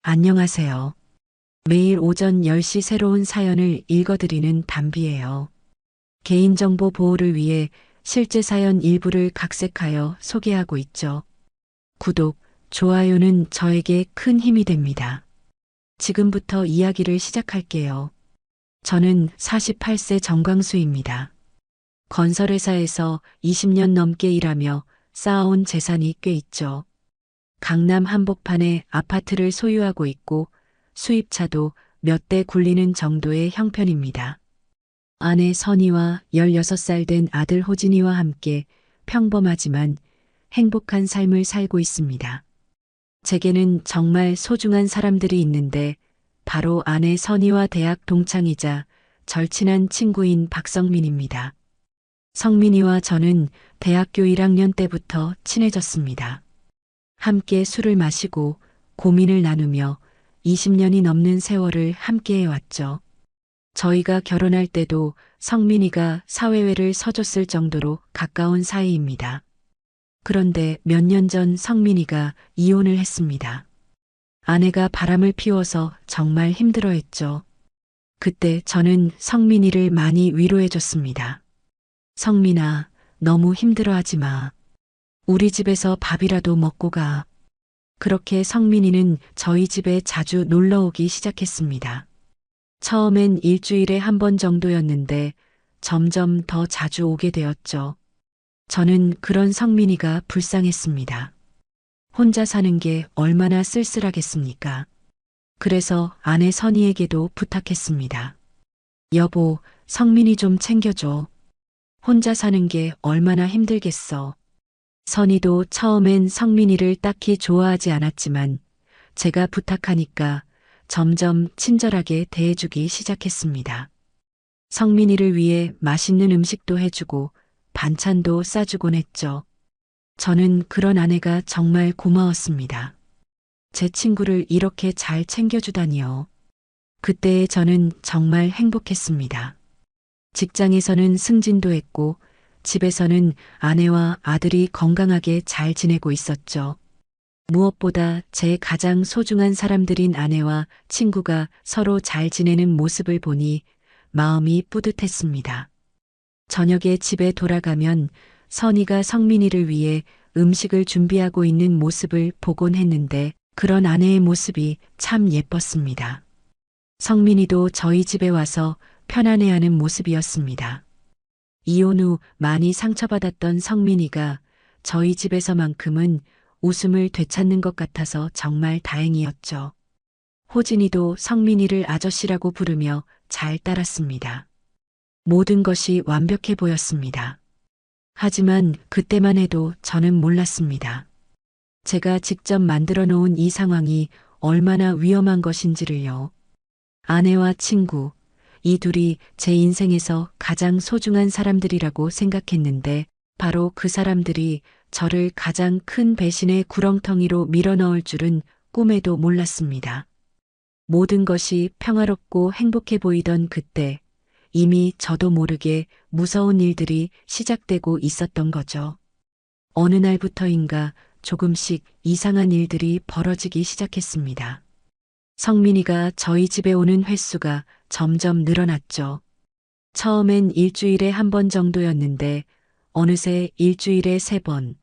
안녕하세요. 매일 오전 10시 새로운 사연을 읽어드리는 담비예요. 개인정보 보호를 위해 실제 사연 일부를 각색하여 소개하고 있죠. 구독, 좋아요는 저에게 큰 힘이 됩니다. 지금부터 이야기를 시작할게요. 저는 48세 정광수입니다. 건설회사에서 20년 넘게 일하며 쌓아온 재산이 꽤 있죠. 강남 한복판에 아파트를 소유하고 있고 수입차도 몇 대 굴리는 정도의 형편입니다. 아내 선희와 16살 된 아들 호진이와 함께 평범하지만 행복한 삶을 살고 있습니다. 제게는 정말 소중한 사람들이 있는데 바로 아내 선희와 대학 동창이자 절친한 친구인 박성민입니다. 성민이와 저는 대학교 1학년 때부터 친해졌습니다. 함께 술을 마시고 고민을 나누며 20년이 넘는 세월을 함께 해왔죠. 저희가 결혼할 때도 성민이가 사회회를 서줬을 정도로 가까운 사이입니다. 그런데 몇 년 전 성민이가 이혼을 했습니다. 아내가 바람을 피워서 정말 힘들어했죠. 그때 저는 성민이를 많이 위로해줬습니다. 성민아, 너무 힘들어하지 마. 우리 집에서 밥이라도 먹고 가. 그렇게 성민이는 저희 집에 자주 놀러 오기 시작했습니다. 처음엔 일주일에 한 번 정도였는데 점점 더 자주 오게 되었죠. 저는 그런 성민이가 불쌍했습니다. 혼자 사는 게 얼마나 쓸쓸하겠습니까? 그래서 아내 선희에게도 부탁했습니다. 여보, 성민이 좀 챙겨줘. 혼자 사는 게 얼마나 힘들겠어. 선희도 처음엔 성민이를 딱히 좋아하지 않았지만 제가 부탁하니까 점점 친절하게 대해주기 시작했습니다. 성민이를 위해 맛있는 음식도 해주고 반찬도 싸주곤 했죠. 저는 그런 아내가 정말 고마웠습니다. 제 친구를 이렇게 잘 챙겨주다니요. 그때의 저는 정말 행복했습니다. 직장에서는 승진도 했고 집에서는 아내와 아들이 건강하게 잘 지내고 있었죠. 무엇보다 제 가장 소중한 사람들인 아내와 친구가 서로 잘 지내는 모습을 보니 마음이 뿌듯했습니다. 저녁에 집에 돌아가면 선희가 성민이를 위해 음식을 준비하고 있는 모습을 보곤 했는데 그런 아내의 모습이 참 예뻤습니다. 성민이도 저희 집에 와서 편안해하는 모습이었습니다. 이혼 후 많이 상처받았던 성민이가 저희 집에서만큼은 웃음을 되찾는 것 같아서 정말 다행이었죠. 호진이도 성민이를 아저씨라고 부르며 잘 따랐습니다. 모든 것이 완벽해 보였습니다. 하지만 그때만 해도 저는 몰랐습니다. 제가 직접 만들어 놓은 이 상황이 얼마나 위험한 것인지를요. 아내와 친구, 이 둘이 제 인생에서 가장 소중한 사람들이라고 생각했는데 바로 그 사람들이 저를 가장 큰 배신의 구렁텅이로 밀어넣을 줄은 꿈에도 몰랐습니다. 모든 것이 평화롭고 행복해 보이던 그때 이미 저도 모르게 무서운 일들이 시작되고 있었던 거죠. 어느 날부터인가 조금씩 이상한 일들이 벌어지기 시작했습니다. 성민이가 저희 집에 오는 횟수가 점점 늘어났죠. 처음엔 일주일에 한 번 정도였는데 어느새 일주일에 3번,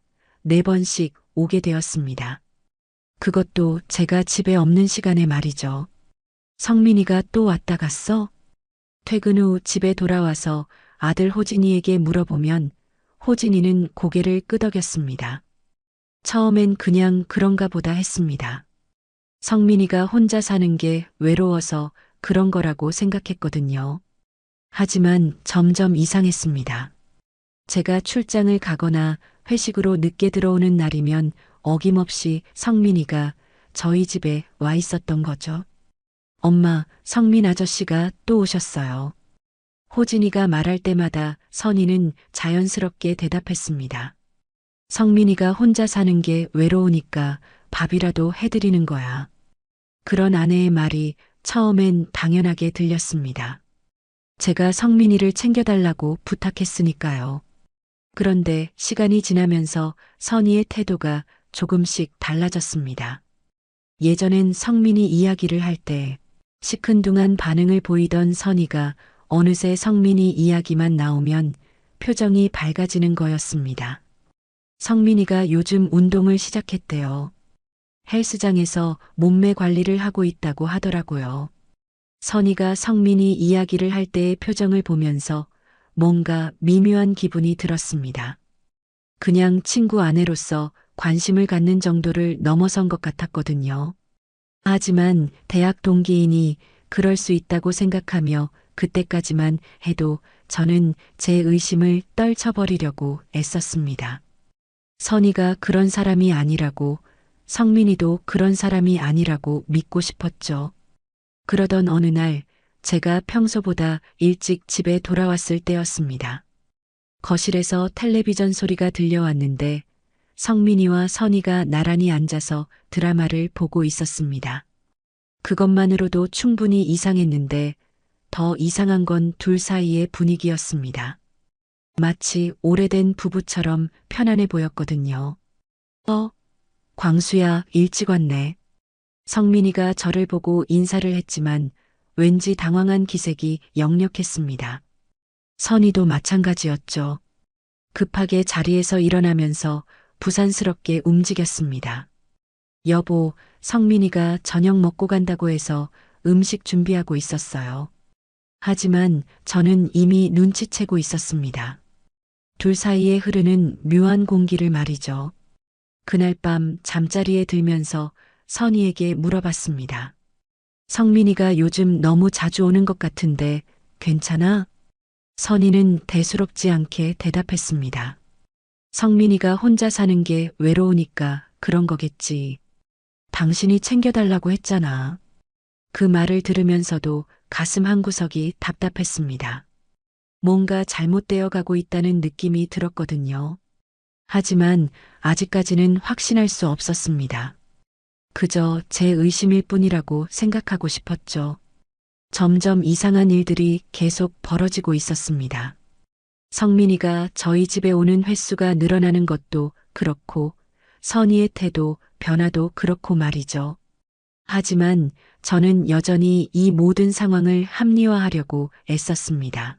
4번씩 오게 되었습니다. 그것도 제가 집에 없는 시간에 말이죠. 성민이가 또 왔다 갔어? 퇴근 후 집에 돌아와서 아들 호진이에게 물어보면 호진이는 고개를 끄덕였습니다. 처음엔 그냥 그런가 보다 했습니다. 성민이가 혼자 사는 게 외로워서 그런 거라고 생각했거든요. 하지만 점점 이상했습니다. 제가 출장을 가거나 회식으로 늦게 들어오는 날이면 어김없이 성민이가 저희 집에 와 있었던 거죠. 엄마, 성민 아저씨가 또 오셨어요. 호진이가 말할 때마다 선희는 자연스럽게 대답했습니다. 성민이가 혼자 사는 게 외로우니까 밥이라도 해드리는 거야. 그런 아내의 말이 처음엔 당연하게 들렸습니다. 제가 성민이를 챙겨달라고 부탁했으니까요. 그런데 시간이 지나면서 선희의 태도가 조금씩 달라졌습니다. 예전엔 성민이 이야기를 할 때 시큰둥한 반응을 보이던 선희가 어느새 성민이 이야기만 나오면 표정이 밝아지는 거였습니다. 성민이가 요즘 운동을 시작했대요. 헬스장에서 몸매 관리를 하고 있다고 하더라고요. 선희가 성민이 이야기를 할 때의 표정을 보면서 뭔가 미묘한 기분이 들었습니다. 그냥 친구 아내로서 관심을 갖는 정도를 넘어선 것 같았거든요. 하지만 대학 동기이니 그럴 수 있다고 생각하며 그때까지만 해도 저는 제 의심을 떨쳐버리려고 애썼습니다. 선희가 그런 사람이 아니라고, 성민이도 그런 사람이 아니라고 믿고 싶었죠. 그러던 어느 날 제가 평소보다 일찍 집에 돌아왔을 때였습니다. 거실에서 텔레비전 소리가 들려왔는데 성민이와 선희가 나란히 앉아서 드라마를 보고 있었습니다. 그것만으로도 충분히 이상했는데 더 이상한 건 둘 사이의 분위기였습니다. 마치 오래된 부부처럼 편안해 보였거든요. 광수야, 일찍 왔네. 성민이가 저를 보고 인사를 했지만 왠지 당황한 기색이 역력했습니다. 선희도 마찬가지였죠. 급하게 자리에서 일어나면서 부산스럽게 움직였습니다. 여보, 성민이가 저녁 먹고 간다고 해서 음식 준비하고 있었어요. 하지만 저는 이미 눈치채고 있었습니다. 둘 사이에 흐르는 묘한 공기를 말이죠. 그날 밤 잠자리에 들면서 선희에게 물어봤습니다. 성민이가 요즘 너무 자주 오는 것 같은데 괜찮아? 선희는 대수롭지 않게 대답했습니다. 성민이가 혼자 사는 게 외로우니까 그런 거겠지. 당신이 챙겨달라고 했잖아. 그 말을 들으면서도 가슴 한구석이 답답했습니다. 뭔가 잘못되어 가고 있다는 느낌이 들었거든요. 하지만 아직까지는 확신할 수 없었습니다. 그저 제 의심일 뿐이라고 생각하고 싶었죠. 점점 이상한 일들이 계속 벌어지고 있었습니다. 성민이가 저희 집에 오는 횟수가 늘어나는 것도 그렇고 선희의 태도, 변화도 그렇고 말이죠. 하지만 저는 여전히 이 모든 상황을 합리화하려고 애썼습니다.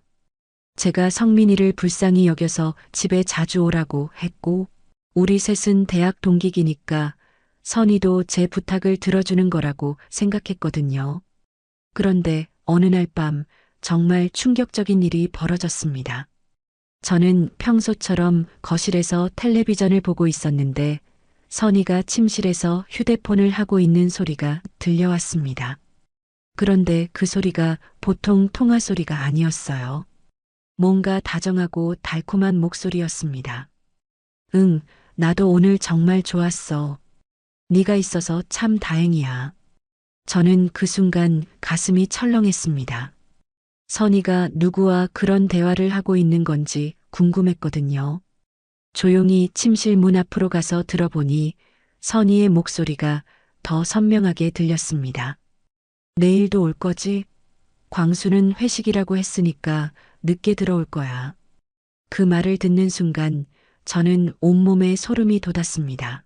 제가 성민이를 불쌍히 여겨서 집에 자주 오라고 했고, 우리 셋은 대학 동기기니까 선희도 제 부탁을 들어주는 거라고 생각했거든요. 그런데 어느 날 밤 정말 충격적인 일이 벌어졌습니다. 저는 평소처럼 거실에서 텔레비전을 보고 있었는데 선희가 침실에서 휴대폰을 하고 있는 소리가 들려왔습니다. 그런데 그 소리가 보통 통화 소리가 아니었어요. 뭔가 다정하고 달콤한 목소리였습니다. 응, 나도 오늘 정말 좋았어. 네가 있어서 참 다행이야. 저는 그 순간 가슴이 철렁했습니다. 선희가 누구와 그런 대화를 하고 있는 건지 궁금했거든요. 조용히 침실 문 앞으로 가서 들어보니 선희의 목소리가 더 선명하게 들렸습니다. 내일도 올 거지? 광수는 회식이라고 했으니까 늦게 들어올 거야. 그 말을 듣는 순간 저는 온몸에 소름이 돋았습니다.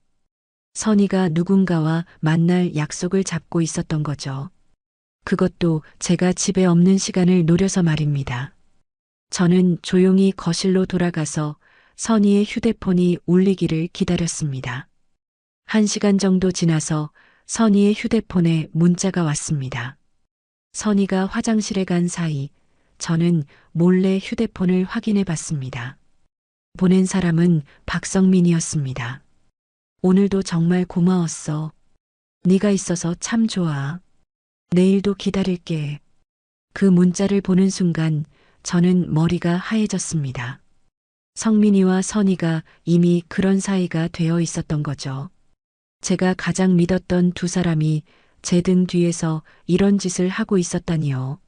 선희가 누군가와 만날 약속을 잡고 있었던 거죠. 그것도 제가 집에 없는 시간을 노려서 말입니다. 저는 조용히 거실로 돌아가서 선희의 휴대폰이 울리기를 기다렸습니다. 1시간 정도 지나서 선희의 휴대폰에 문자가 왔습니다. 선희가 화장실에 간 사이 저는 몰래 휴대폰을 확인해 봤습니다. 보낸 사람은 박성민이었습니다. 오늘도 정말 고마웠어. 네가 있어서 참 좋아. 내일도 기다릴게. 그 문자를 보는 순간 저는 머리가 하얘졌습니다. 성민이와 선희가 이미 그런 사이가 되어 있었던 거죠. 제가 가장 믿었던 두 사람이 제 등 뒤에서 이런 짓을 하고 있었다니요.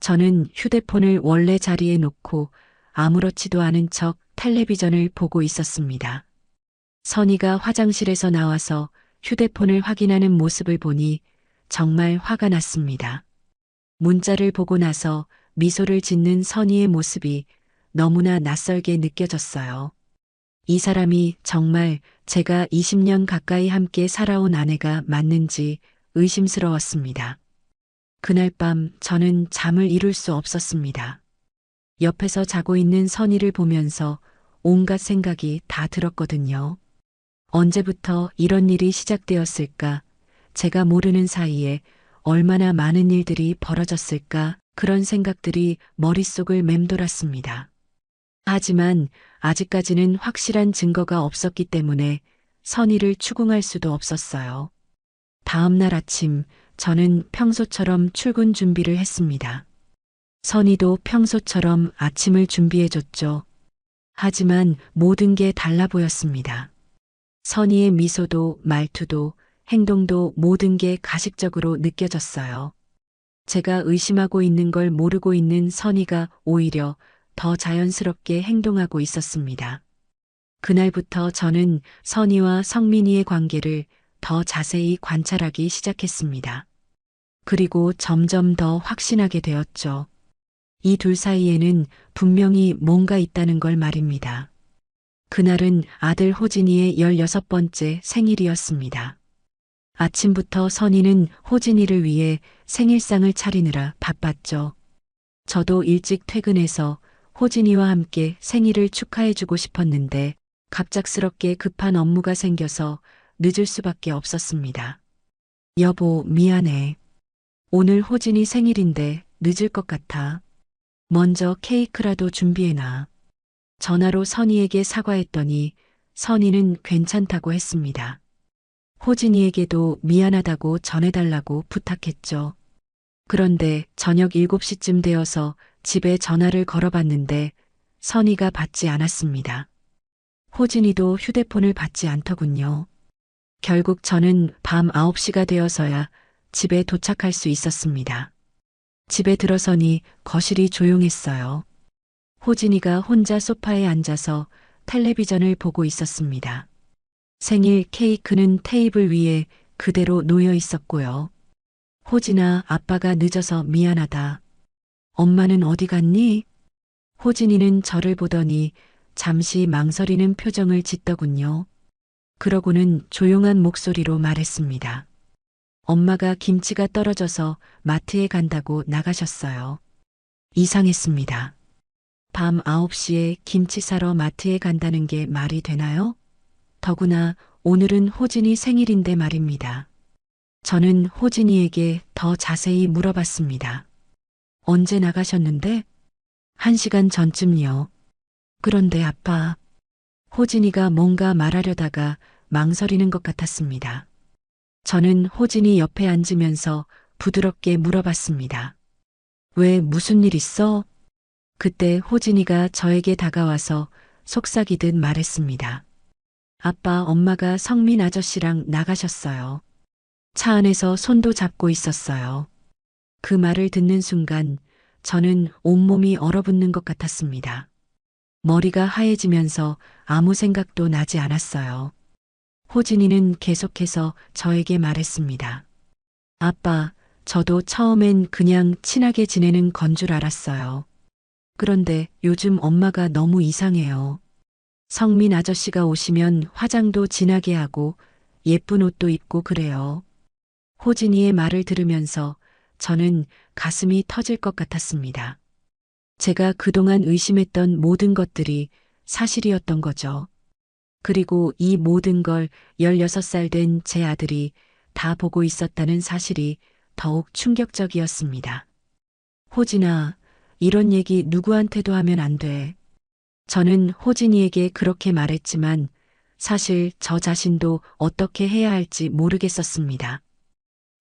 저는 휴대폰을 원래 자리에 놓고 아무렇지도 않은 척 텔레비전을 보고 있었습니다. 선희가 화장실에서 나와서 휴대폰을 확인하는 모습을 보니 정말 화가 났습니다. 문자를 보고 나서 미소를 짓는 선희의 모습이 너무나 낯설게 느껴졌어요. 이 사람이 정말 제가 20년 가까이 함께 살아온 아내가 맞는지 의심스러웠습니다. 그날 밤 저는 잠을 이룰 수 없었습니다. 옆에서 자고 있는 선희를 보면서 온갖 생각이 다 들었거든요. 언제부터 이런 일이 시작되었을까? 제가 모르는 사이에 얼마나 많은 일들이 벌어졌을까? 그런 생각들이 머릿속을 맴돌았습니다. 하지만 아직까지는 확실한 증거가 없었기 때문에 선의를 추궁할 수도 없었어요. 다음 날 아침 저는 평소처럼 출근 준비를 했습니다. 선의도 평소처럼 아침을 준비해줬죠. 하지만 모든 게 달라 보였습니다. 선의의 미소도 말투도 행동도 모든 게 가식적으로 느껴졌어요. 제가 의심하고 있는 걸 모르고 있는 선의가 오히려 더 자연스럽게 행동하고 있었습니다. 그날부터 저는 선의와 성민이의 관계를 더 자세히 관찰하기 시작했습니다. 그리고 점점 더 확신하게 되었죠. 이 둘 사이에는 분명히 뭔가 있다는 걸 말입니다. 그날은 아들 호진이의 16번째 생일이었습니다. 아침부터 선희는 호진이를 위해 생일상을 차리느라 바빴죠. 저도 일찍 퇴근해서 호진이와 함께 생일을 축하해주고 싶었는데 갑작스럽게 급한 업무가 생겨서 늦을 수밖에 없었습니다. 여보, 미안해. 오늘 호진이 생일인데 늦을 것 같아. 먼저 케이크라도 준비해놔. 전화로 선희에게 사과했더니 선희는 괜찮다고 했습니다. 호진이에게도 미안하다고 전해달라고 부탁했죠. 그런데 저녁 7시쯤 되어서 집에 전화를 걸어봤는데 선희가 받지 않았습니다. 호진이도 휴대폰을 받지 않더군요. 결국 저는 밤 9시가 되어서야 집에 도착할 수 있었습니다. 집에 들어서니 거실이 조용했어요. 호진이가 혼자 소파에 앉아서 텔레비전을 보고 있었습니다. 생일 케이크는 테이블 위에 그대로 놓여 있었고요. 호진아, 아빠가 늦어서 미안하다. 엄마는 어디 갔니? 호진이는 저를 보더니 잠시 망설이는 표정을 짓더군요. 그러고는 조용한 목소리로 말했습니다. 엄마가 김치가 떨어져서 마트에 간다고 나가셨어요. 이상했습니다. 밤 9시에 김치 사러 마트에 간다는 게 말이 되나요? 더구나 오늘은 호진이 생일인데 말입니다. 저는 호진이에게 더 자세히 물어봤습니다. 언제 나가셨는데? 1시간 전쯤요. 그런데 아빠, 호진이가 뭔가 말하려다가 망설이는 것 같았습니다. 저는 호진이 옆에 앉으면서 부드럽게 물어봤습니다. 왜 무슨 일 있어? 그때 호진이가 저에게 다가와서 속삭이듯 말했습니다. 아빠, 엄마가 성민 아저씨랑 나가셨어요. 차 안에서 손도 잡고 있었어요. 그 말을 듣는 순간 저는 온몸이 얼어붙는 것 같았습니다. 머리가 하얘지면서 아무 생각도 나지 않았어요. 호진이는 계속해서 저에게 말했습니다. 아빠, 저도 처음엔 그냥 친하게 지내는 건 줄 알았어요. 그런데 요즘 엄마가 너무 이상해요. 성민 아저씨가 오시면 화장도 진하게 하고 예쁜 옷도 입고 그래요. 호진이의 말을 들으면서 저는 가슴이 터질 것 같았습니다. 제가 그동안 의심했던 모든 것들이 사실이었던 거죠. 그리고 이 모든 걸 16살 된 제 아들이 다 보고 있었다는 사실이 더욱 충격적이었습니다. 호진아, 이런 얘기 누구한테도 하면 안 돼. 저는 호진이에게 그렇게 말했지만 사실 저 자신도 어떻게 해야 할지 모르겠었습니다.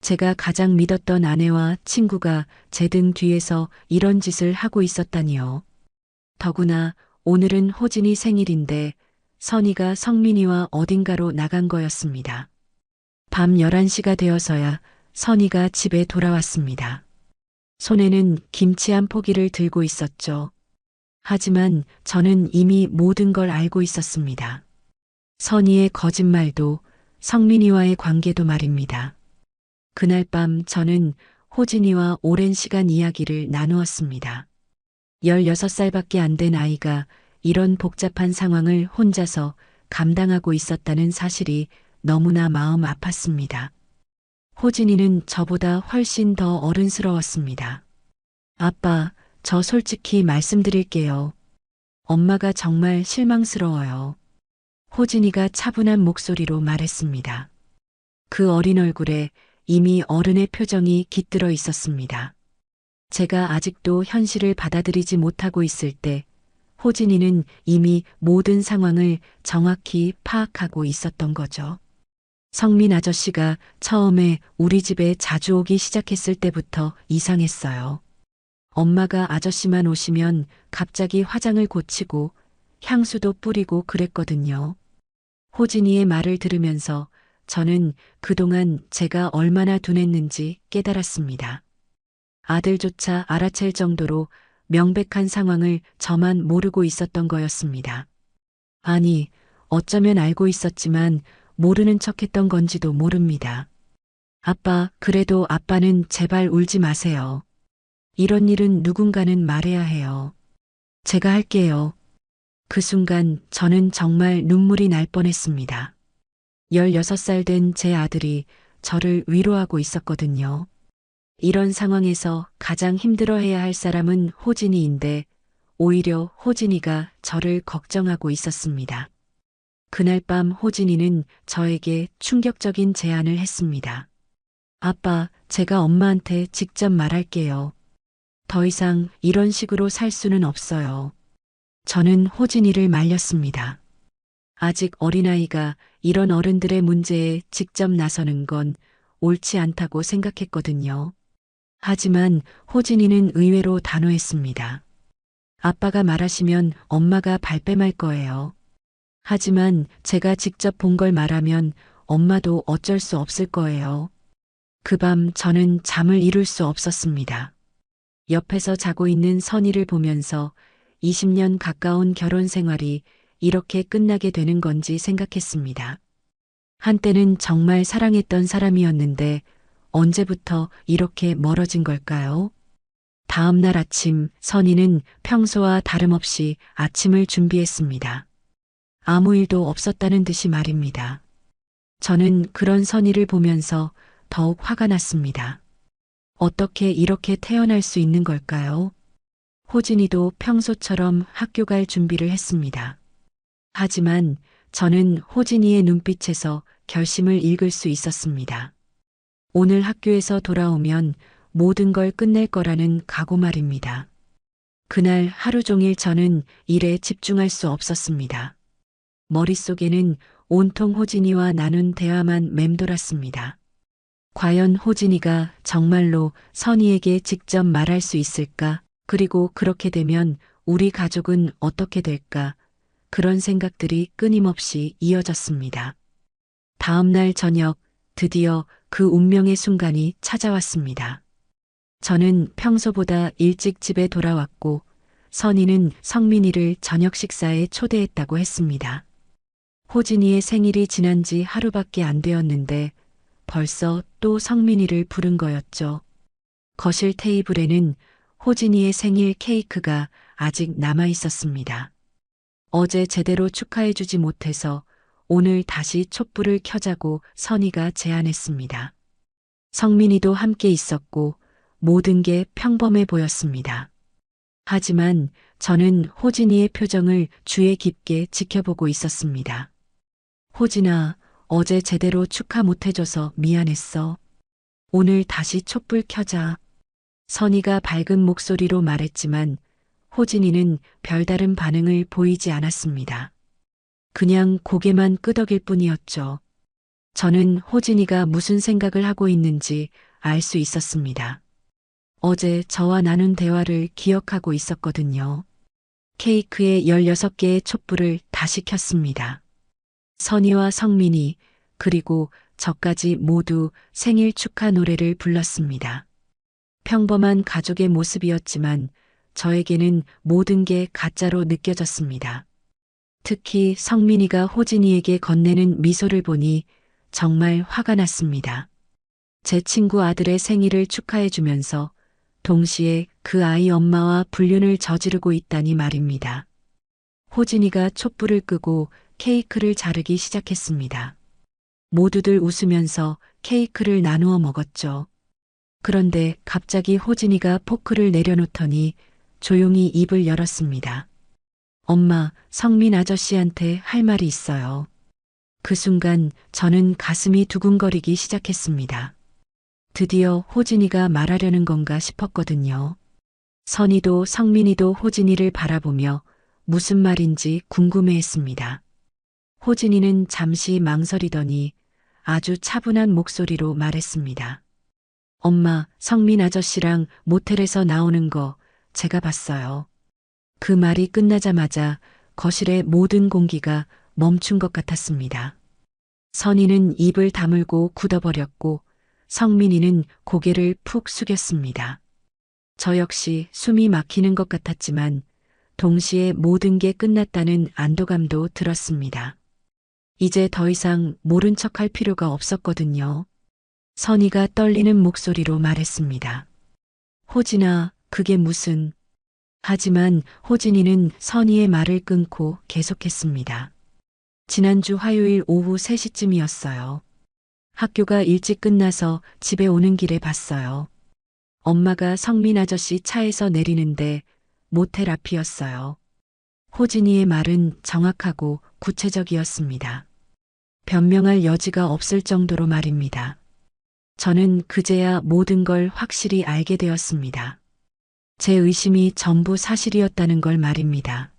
제가 가장 믿었던 아내와 친구가 제 등 뒤에서 이런 짓을 하고 있었다니요. 더구나 오늘은 호진이 생일인데 선희가 성민이와 어딘가로 나간 거였습니다. 밤 11시가 되어서야 선희가 집에 돌아왔습니다. 손에는 김치 한 포기를 들고 있었죠. 하지만 저는 이미 모든 걸 알고 있었습니다. 선희의 거짓말도 성민이와의 관계도 말입니다. 그날 밤 저는 호진이와 오랜 시간 이야기를 나누었습니다. 16살밖에 안 된 아이가 이런 복잡한 상황을 혼자서 감당하고 있었다는 사실이 너무나 마음 아팠습니다. 호진이는 저보다 훨씬 더 어른스러웠습니다. 아빠, 저 솔직히 말씀드릴게요. 엄마가 정말 실망스러워요. 호진이가 차분한 목소리로 말했습니다. 그 어린 얼굴에 이미 어른의 표정이 깃들어 있었습니다. 제가 아직도 현실을 받아들이지 못하고 있을 때 호진이는 이미 모든 상황을 정확히 파악하고 있었던 거죠. 성민 아저씨가 처음에 우리 집에 자주 오기 시작했을 때부터 이상했어요. 엄마가 아저씨만 오시면 갑자기 화장을 고치고 향수도 뿌리고 그랬거든요. 호진이의 말을 들으면서 저는 그동안 제가 얼마나 둔했는지 깨달았습니다. 아들조차 알아챌 정도로 명백한 상황을 저만 모르고 있었던 거였습니다. 아니, 어쩌면 알고 있었지만 모르는 척했던 건지도 모릅니다. 아빠, 그래도 아빠는 제발 울지 마세요. 이런 일은 누군가는 말해야 해요. 제가 할게요. 그 순간 저는 정말 눈물이 날 뻔했습니다. 16살 된 제 아들이 저를 위로하고 있었거든요. 이런 상황에서 가장 힘들어해야 할 사람은 호진이인데 오히려 호진이가 저를 걱정하고 있었습니다. 그날 밤 호진이는 저에게 충격적인 제안을 했습니다. 아빠, 제가 엄마한테 직접 말할게요. 더 이상 이런 식으로 살 수는 없어요. 저는 호진이를 말렸습니다. 아직 어린아이가 이런 어른들의 문제에 직접 나서는 건 옳지 않다고 생각했거든요. 하지만 호진이는 의외로 단호했습니다. 아빠가 말하시면 엄마가 발뺌할 거예요. 하지만 제가 직접 본 걸 말하면 엄마도 어쩔 수 없을 거예요. 그 밤 저는 잠을 이룰 수 없었습니다. 옆에서 자고 있는 선희를 보면서 20년 가까운 결혼 생활이 이렇게 끝나게 되는 건지 생각했습니다. 한때는 정말 사랑했던 사람이었는데 언제부터 이렇게 멀어진 걸까요? 다음 날 아침 선희는 평소와 다름없이 아침을 준비했습니다. 아무 일도 없었다는 듯이 말입니다. 저는 그런 선희를 보면서 더욱 화가 났습니다. 어떻게 이렇게 태어날 수 있는 걸까요? 호진이도 평소처럼 학교 갈 준비를 했습니다. 하지만 저는 호진이의 눈빛에서 결심을 읽을 수 있었습니다. 오늘 학교에서 돌아오면 모든 걸 끝낼 거라는 각오 말입니다. 그날 하루 종일 저는 일에 집중할 수 없었습니다. 머릿속에는 온통 호진이와 나눈 대화만 맴돌았습니다. 과연 호진이가 정말로 선희에게 직접 말할 수 있을까? 그리고 그렇게 되면 우리 가족은 어떻게 될까? 그런 생각들이 끊임없이 이어졌습니다. 다음 날 저녁 드디어 그 운명의 순간이 찾아왔습니다. 저는 평소보다 일찍 집에 돌아왔고 선희는 성민이를 저녁 식사에 초대했다고 했습니다. 호진이의 생일이 지난 지 하루밖에 안 되었는데 벌써 또 성민이를 부른 거였죠. 거실 테이블에는 호진이의 생일 케이크가 아직 남아 있었습니다. 어제 제대로 축하해주지 못해서 오늘 다시 촛불을 켜자고 선희가 제안했습니다. 성민이도 함께 있었고 모든 게 평범해 보였습니다. 하지만 저는 호진이의 표정을 주의 깊게 지켜보고 있었습니다. 호진아, 어제 제대로 축하 못해줘서 미안했어. 오늘 다시 촛불 켜자. 선희가 밝은 목소리로 말했지만 호진이는 별다른 반응을 보이지 않았습니다. 그냥 고개만 끄덕일 뿐이었죠. 저는 호진이가 무슨 생각을 하고 있는지 알 수 있었습니다. 어제 저와 나눈 대화를 기억하고 있었거든요. 케이크에 16개의 촛불을 다시 켰습니다. 선희와 성민이 그리고 저까지 모두 생일 축하 노래를 불렀습니다. 평범한 가족의 모습이었지만 저에게는 모든 게 가짜로 느껴졌습니다. 특히 성민이가 호진이에게 건네는 미소를 보니 정말 화가 났습니다. 제 친구 아들의 생일을 축하해주면서 동시에 그 아이 엄마와 불륜을 저지르고 있다니 말입니다. 호진이가 촛불을 끄고 케이크를 자르기 시작했습니다. 모두들 웃으면서 케이크를 나누어 먹었죠. 그런데 갑자기 호진이가 포크를 내려놓더니 조용히 입을 열었습니다. 엄마, 성민 아저씨한테 할 말이 있어요. 그 순간 저는 가슴이 두근거리기 시작했습니다. 드디어 호진이가 말하려는 건가 싶었거든요. 선이도 성민이도 호진이를 바라보며 무슨 말인지 궁금해했습니다. 호진이는 잠시 망설이더니 아주 차분한 목소리로 말했습니다. 엄마, 성민 아저씨랑 모텔에서 나오는 거 제가 봤어요. 그 말이 끝나자마자 거실의 모든 공기가 멈춘 것 같았습니다. 선이는 입을 다물고 굳어버렸고 성민이는 고개를 푹 숙였습니다. 저 역시 숨이 막히는 것 같았지만 동시에 모든 게 끝났다는 안도감도 들었습니다. 이제 더 이상 모른 척할 필요가 없었거든요. 선이가 떨리는 목소리로 말했습니다. 호진아, 그게 무슨... 하지만 호진이는 선이의 말을 끊고 계속했습니다. 지난주 화요일 오후 3시쯤이었어요. 학교가 일찍 끝나서 집에 오는 길에 봤어요. 엄마가 성민 아저씨 차에서 내리는데 모텔 앞이었어요. 호진이의 말은 정확하고 구체적이었습니다. 변명할 여지가 없을 정도로 말입니다. 저는 그제야 모든 걸 확실히 알게 되었습니다. 제 의심이 전부 사실이었다는 걸 말입니다.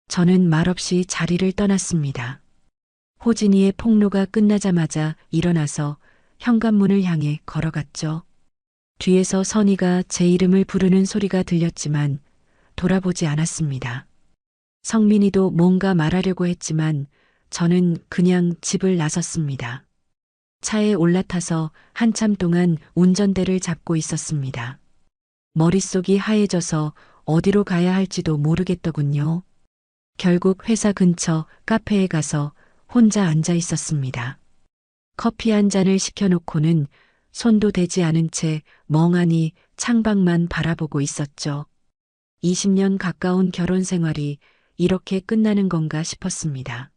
저는 말없이 자리를 떠났습니다. 호진이의 폭로가 끝나자마자 일어나서 현관문을 향해 걸어갔죠. 뒤에서 선이가 제 이름을 부르는 소리가 들렸지만 돌아보지 않았습니다. 성민이도 뭔가 말하려고 했지만 저는 그냥 집을 나섰습니다. 차에 올라타서 한참 동안 운전대를 잡고 있었습니다. 머릿속이 하얘져서 어디로 가야 할지도 모르겠더군요. 결국 회사 근처 카페에 가서 혼자 앉아 있었습니다. 커피 한 잔을 시켜놓고는 손도 대지 않은 채 멍하니 창밖만 바라보고 있었죠. 20년 가까운 결혼 생활이 이렇게 끝나는 건가 싶었습니다.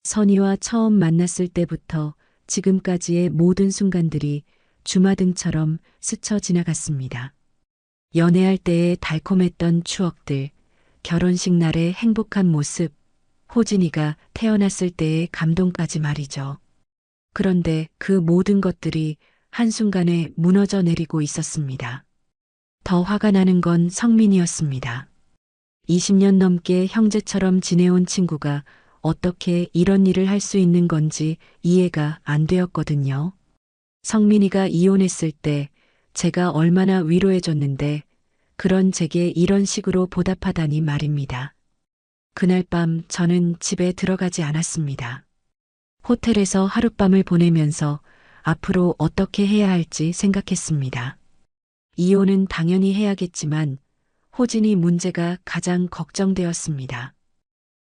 선이와 처음 만났을 때부터 지금까지의 모든 순간들이 주마등처럼 스쳐 지나갔습니다. 연애할 때의 달콤했던 추억들, 결혼식 날의 행복한 모습, 호진이가 태어났을 때의 감동까지 말이죠. 그런데 그 모든 것들이 한순간에 무너져 내리고 있었습니다. 더 화가 나는 건 성민이었습니다. 20년 넘게 형제처럼 지내온 친구가 어떻게 이런 일을 할 수 있는 건지 이해가 안 되었거든요. 성민이가 이혼했을 때 제가 얼마나 위로해줬는데 그런 제게 이런 식으로 보답하다니 말입니다. 그날 밤 저는 집에 들어가지 않았습니다. 호텔에서 하룻밤을 보내면서 앞으로 어떻게 해야 할지 생각했습니다. 이혼은 당연히 해야겠지만 호진이 문제가 가장 걱정되었습니다.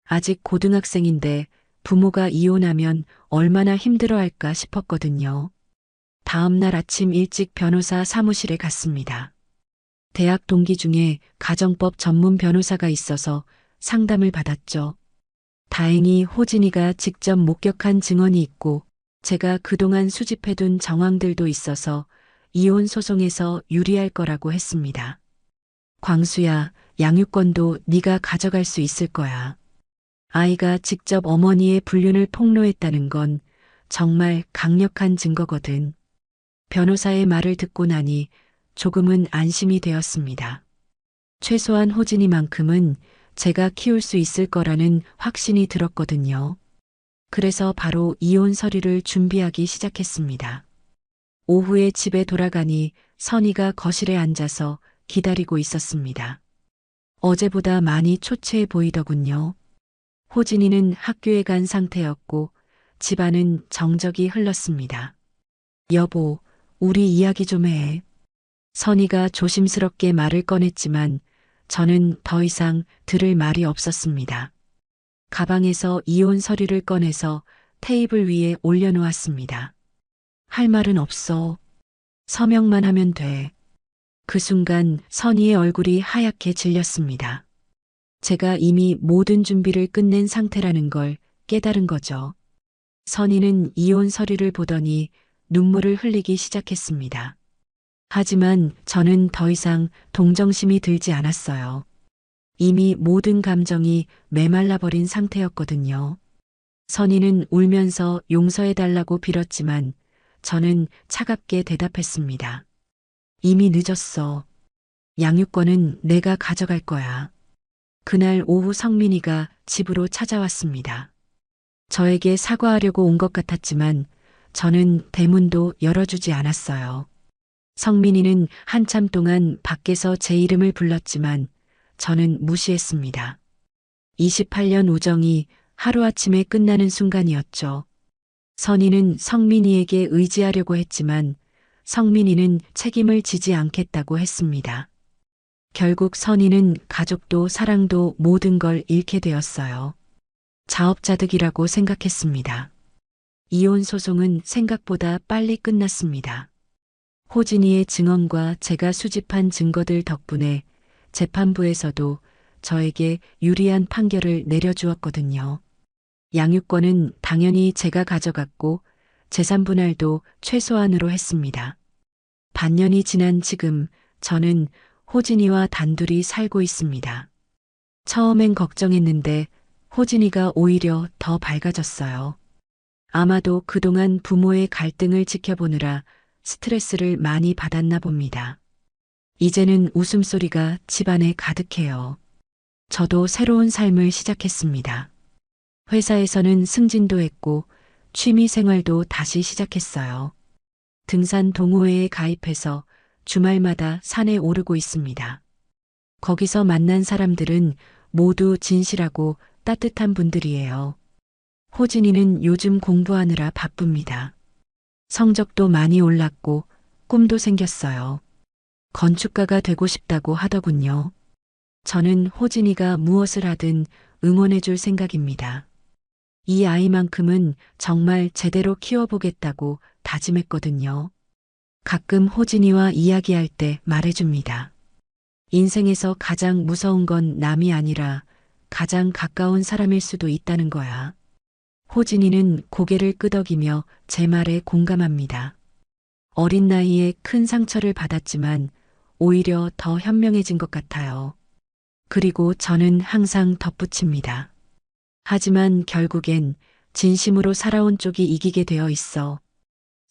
아직 고등학생인데 부모가 이혼하면 얼마나 힘들어할까 싶었거든요. 다음 날 아침 일찍 변호사 사무실에 갔습니다. 대학 동기 중에 가정법 전문 변호사가 있어서 상담을 받았죠. 다행히 호진이가 직접 목격한 증언이 있고 제가 그동안 수집해둔 정황들도 있어서 이혼 소송에서 유리할 거라고 했습니다. 광수야, 양육권도 네가 가져갈 수 있을 거야. 아이가 직접 어머니의 불륜을 폭로했다는 건 정말 강력한 증거거든. 변호사의 말을 듣고 나니 조금은 안심이 되었습니다. 최소한 호진이만큼은 제가 키울 수 있을 거라는 확신이 들었거든요. 그래서 바로 이혼 서류를 준비하기 시작했습니다. 오후에 집에 돌아가니 선이가 거실에 앉아서 기다리고 있었습니다. 어제보다 많이 초췌해 보이더군요. 호진이는 학교에 간 상태였고 집안은 정적이 흘렀습니다. 여보, 우리 이야기 좀 해. 선이가 조심스럽게 말을 꺼냈지만 저는 더 이상 들을 말이 없었습니다. 가방에서 이혼 서류를 꺼내서 테이블 위에 올려놓았습니다. 할 말은 없어. 서명만 하면 돼. 그 순간 선이의 얼굴이 하얗게 질렸습니다. 제가 이미 모든 준비를 끝낸 상태라는 걸 깨달은 거죠. 선희는 이혼 서류를 보더니 눈물을 흘리기 시작했습니다. 하지만 저는 더 이상 동정심이 들지 않았어요. 이미 모든 감정이 메말라버린 상태였거든요. 선희는 울면서 용서해달라고 빌었지만 저는 차갑게 대답했습니다. 이미 늦었어. 양육권은 내가 가져갈 거야. 그날 오후 성민이가 집으로 찾아왔습니다. 저에게 사과하려고 온 것 같았지만 저는 대문도 열어주지 않았어요. 성민이는 한참 동안 밖에서 제 이름을 불렀지만 저는 무시했습니다. 28년 우정이 하루아침에 끝나는 순간이었죠. 선희는 성민이에게 의지하려고 했지만 성민이는 책임을 지지 않겠다고 했습니다. 결국 선희는 가족도 사랑도 모든 걸 잃게 되었어요. 자업자득이라고 생각했습니다. 이혼 소송은 생각보다 빨리 끝났습니다. 호진이의 증언과 제가 수집한 증거들 덕분에 재판부에서도 저에게 유리한 판결을 내려주었거든요. 양육권은 당연히 제가 가져갔고 재산 분할도 최소한으로 했습니다. 반년이 지난 지금 저는 호진이와 단둘이 살고 있습니다. 처음엔 걱정했는데 호진이가 오히려 더 밝아졌어요. 아마도 그동안 부모의 갈등을 지켜보느라 스트레스를 많이 받았나 봅니다. 이제는 웃음소리가 집안에 가득해요. 저도 새로운 삶을 시작했습니다. 회사에서는 승진도 했고 취미 생활도 다시 시작했어요. 등산 동호회에 가입해서 주말마다 산에 오르고 있습니다. 거기서 만난 사람들은 모두 진실하고 따뜻한 분들이에요. 호진이는 요즘 공부하느라 바쁩니다. 성적도 많이 올랐고 꿈도 생겼어요. 건축가가 되고 싶다고 하더군요. 저는 호진이가 무엇을 하든 응원해 줄 생각입니다. 이 아이만큼은 정말 제대로 키워보겠다고 다짐했거든요. 가끔 호진이와 이야기할 때 말해줍니다. 인생에서 가장 무서운 건 남이 아니라 가장 가까운 사람일 수도 있다는 거야. 호진이는 고개를 끄덕이며 제 말에 공감합니다. 어린 나이에 큰 상처를 받았지만 오히려 더 현명해진 것 같아요. 그리고 저는 항상 덧붙입니다. 하지만 결국엔 진심으로 살아온 쪽이 이기게 되어 있어.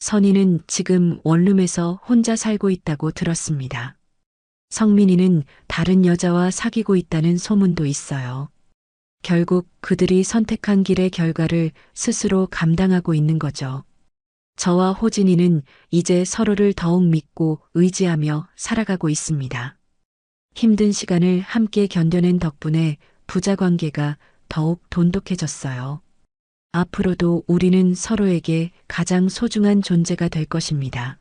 선희는 지금 원룸에서 혼자 살고 있다고 들었습니다. 성민이는 다른 여자와 사귀고 있다는 소문도 있어요. 결국 그들이 선택한 길의 결과를 스스로 감당하고 있는 거죠. 저와 호진이는 이제 서로를 더욱 믿고 의지하며 살아가고 있습니다. 힘든 시간을 함께 견뎌낸 덕분에 부자 관계가 더욱 돈독해졌어요. 앞으로도 우리는 서로에게 가장 소중한 존재가 될 것입니다.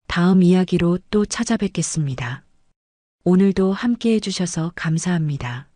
다음 이야기로 또 찾아뵙겠습니다. 오늘도 함께 해주셔서 감사합니다.